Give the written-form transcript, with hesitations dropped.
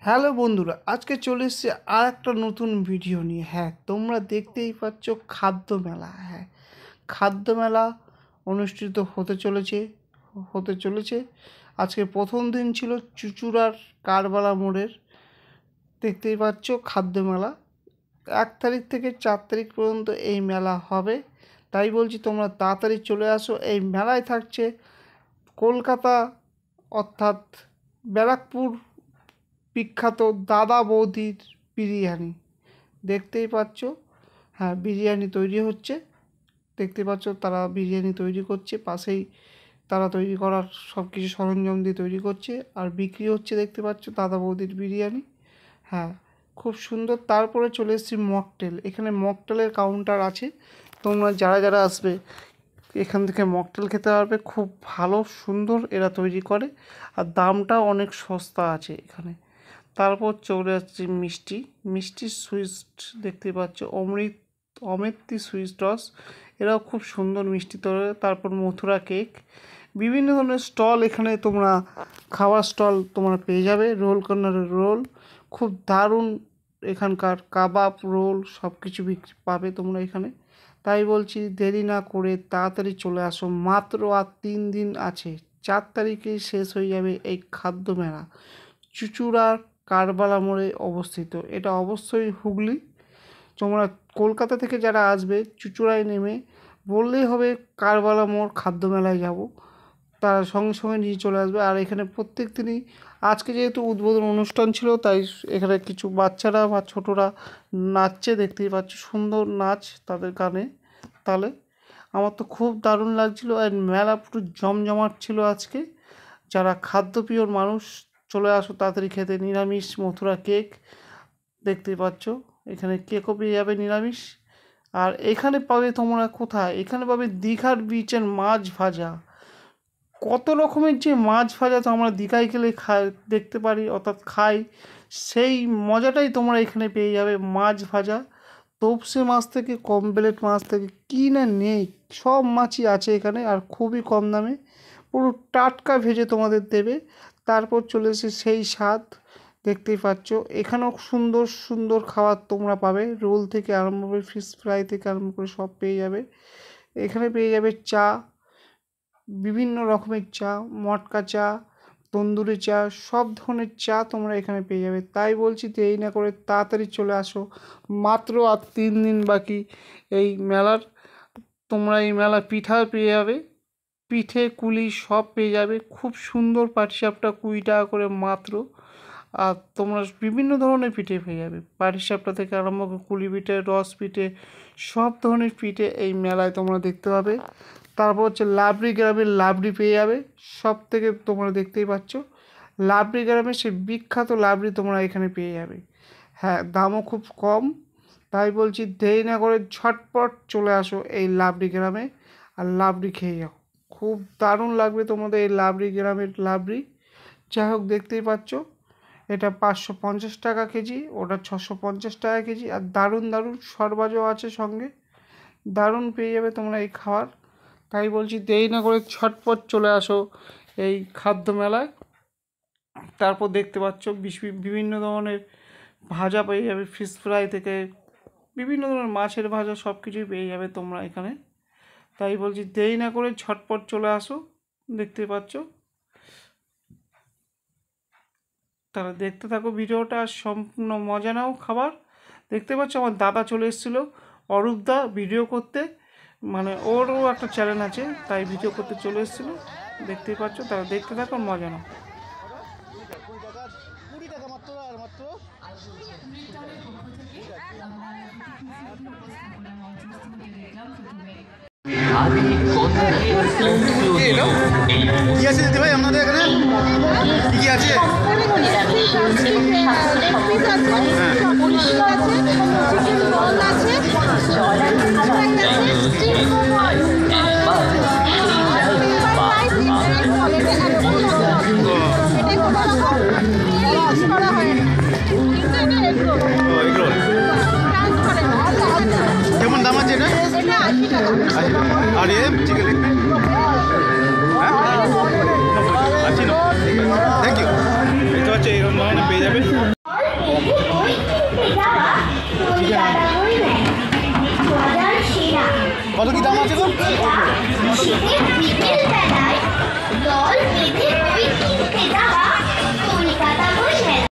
Hello বন্ধুরা, আজকে চলে এসেছি আর একটা নতুন ভিডিও নিয়ে। হ্যাঁ, তোমরা দেখতেই পাচ্ছ খাদ্য মেলা। হ্যাঁ, খাদ্য মেলা অনুষ্ঠিত হতে চলেছে। আজকে প্রথম দিন ছিল চুঁচুড়ার কারবালা মোড়ের। দেখতেই পাচ্ছ খাদ্য মেলা 1 তারিখ থেকে 4 তারিখ পর্যন্ত এই মেলা হবে। তাই বলছি তোমরা তাড়াতাড়ি চলে আসো। এই মেলায় থাকছে কলকাতা অর্থাৎ ব্যারাকপুর বিখ্যাত দাদা বৌদির বিরিয়ানি। দেখতেই পাচ্ছ, হ্যাঁ, বিরিয়ানি তৈরি হচ্ছে। দেখতে পাচ্ছ তারা বিরিয়ানি তৈরি করছে, পাশেই তারা তৈরি করার সব কিছু সরঞ্জাম দিয়ে তৈরি করছে আর বিক্রি হচ্ছে। দেখতে পাচ্ছ দাদা বৌদির বিরিয়ানি। হ্যাঁ, খুব সুন্দর। তারপরে চলে এসেছি মকটেল। এখানে মকটেলের কাউন্টার আছে, তোমরা যারা যারা আসবে এখান থেকে মকটেল খেতে পারবে। খুব ভালো সুন্দর এরা তৈরি করে আর দামটাও অনেক সস্তা আছে এখানে। তারপর চলে আসছে মিষ্টি সুইট। দেখতে পাচ্ছ অমৃতি সুইট রস, এরাও খুব সুন্দর মিষ্টি তৈরি। তারপর মথুরা কেক, বিভিন্ন ধরনের স্টল এখানে তোমরা খাওয়ার স্টল তোমরা পেয়ে যাবে। রোল কর্নারের রোল খুব দারুণ, এখানকার কাবাব রোল সব কিছু বিক্রি পাবে তোমরা এখানে। তাই বলছি দেরি না করে তাড়াতাড়ি চলে আসো। মাত্র আর 3 দিন আছে, 4 তারিখেই শেষ হয়ে যাবে এই খাদ্য মেলা। চুঁচুড়ার কারবালা মোড়ে অবস্থিত। এটা অবশ্যই হুগলি। তোমরা কলকাতা থেকে যারা আসবে চুঁচুড়ায় নেমে বললেই হবে কারবালা মোড় খাদ্য মেলায় যাব, তারা সঙ্গে সঙ্গে নিয়ে চলে আসবে। আর এখানে প্রত্যেক দিনই, আজকে যেহেতু উদ্বোধন অনুষ্ঠান ছিল তাই এখানে কিছু বাচ্চারা বা ছোটরা নাচছে। দেখতেই পাচ্ছ সুন্দর নাচ তাদের গানে তালে। আমার তো খুব দারুণ লাগছিল আর মেলা পুরো জমজমাট ছিল আজকে। যারা খাদ্যপ্রিয় মানুষ চলে আসো তাড়াতাড়ি খেতে। নিরামিষ মথুরা কেক দেখতেই পাচ্ছ, এখানে কেকও পেয়ে যাবে নিরামিষ। আর এখানে পাবে তোমরা কোথায়, এখানে পাবে দীঘার বিচের মাছ ভাজা। কত রকমের যে মাছ ভাজা তো আমরা দীঘায় গেলে দেখতে পারি অর্থাৎ খাই, সেই মজাটাই তোমরা এখানে পেয়ে যাবে। মাছ ভাজা তপসে মাছ থেকে কমপ্লেট মাছ থেকে কী না নেই, সব মাছই আছে এখানে আর খুবই কম দামে পুরো টাটকা ভেজে তোমাদের দেবে। তারপর চলে এসে সেই স্বাদ। দেখতেই পাচ্ছ এখানেও সুন্দর সুন্দর খাবার তোমরা পাবে। রোল থেকে আরম্ভ করে ফিশ ফ্রাই থেকে আরম্ভ করে সব পেয়ে যাবে এখানে। পেয়ে যাবে চা, বিভিন্ন রকমের চা, মটকা চা, তন্দুরি চা, সব ধরনের চা তোমরা এখানে পেয়ে যাবে। তাই বলছি দেরি না করে তাড়াতাড়ি চলে আসো। মাত্র আর 3 দিন বাকি এই মেলার। তোমরা এই মেলা পিঠা পেয়ে যাবে, পিঠে কুলি সব পেয়ে যাবে। খুব সুন্দর পাটিসাপটা 20 টাকা করে মাত্র। আর তোমরা বিভিন্ন ধরনের পিঠে পেয়ে যাবে, পাটিসাপটা থেকে আরম্ভ করে কুলি পিঠে, রস পিঠে, সব ধরনের পিঠে এই মেলায় তোমরা দেখতে পাবে। তারপর হচ্ছে লাবড়ি গ্রামের লাবড়ি পেয়ে যাবে। সব থেকে তোমরা দেখতেই পাচ্ছ লাবড়ি গ্রামের সেই বিখ্যাত লাবড়ি তোমরা এখানে পেয়ে যাবে। হ্যাঁ, দামও খুব কম। তাই বলছি দেরি না করে ঝটপট চলে আসো এই লাবড়ি গ্রামে আর লাবড়ি খেয়ে যাও। খুব দারুণ লাগবে তোমাদের এই লাবড়ি গ্রামের লাবড়ি। যাই হোক, দেখতেই পাচ্ছ এটা 550 টাকা কেজি, ওটা 650 টাকা কেজি। আর দারুণ দারুণ সরবাজও আছে সঙ্গে, দারুণ পেয়ে যাবে তোমরা এই খাবার। তাই বলছি দেরি না করে ছটপট চলে আসো এই খাদ্য মেলায়। তারপর দেখতে পাচ্ছ বিভিন্ন ধরনের ভাজা পেয়ে যাবে, ফিশ ফ্রাই থেকে বিভিন্ন ধরনের মাছের ভাজা সব কিছুই পেয়ে যাবে তোমরা এখানে। তাই বলছি দেরি না করে ছটপট চলে আসো। দেখতে পাচ্ছ, তারা দেখতে থাকো ভিডিওটা, সম্পূর্ণ মজা নাও খাবার। দেখতে পাচ্ছ আমার দাদা চলে এসেছিলো অরূপদা ভিডিও করতে, মানে ওরও একটা চ্যানেল আছে তাই ভিডিও করতে চলে এসেছিলো। দেখতেই পাচ্ছ, তারা দেখতে থাকো মজা নাও। কি আছে দিদি ভাই আপনাদের এখানে, কি আছে? কেমন দাম আছে এটা? আর চিকেন থ্যাংক ইউ। এটা হচ্ছে এরকম ধরনের পেয়ে যাবে। দাদাবই নেয় মজার সেরা কত কি দাম আছে গো? শীতের বিকেল বেলায়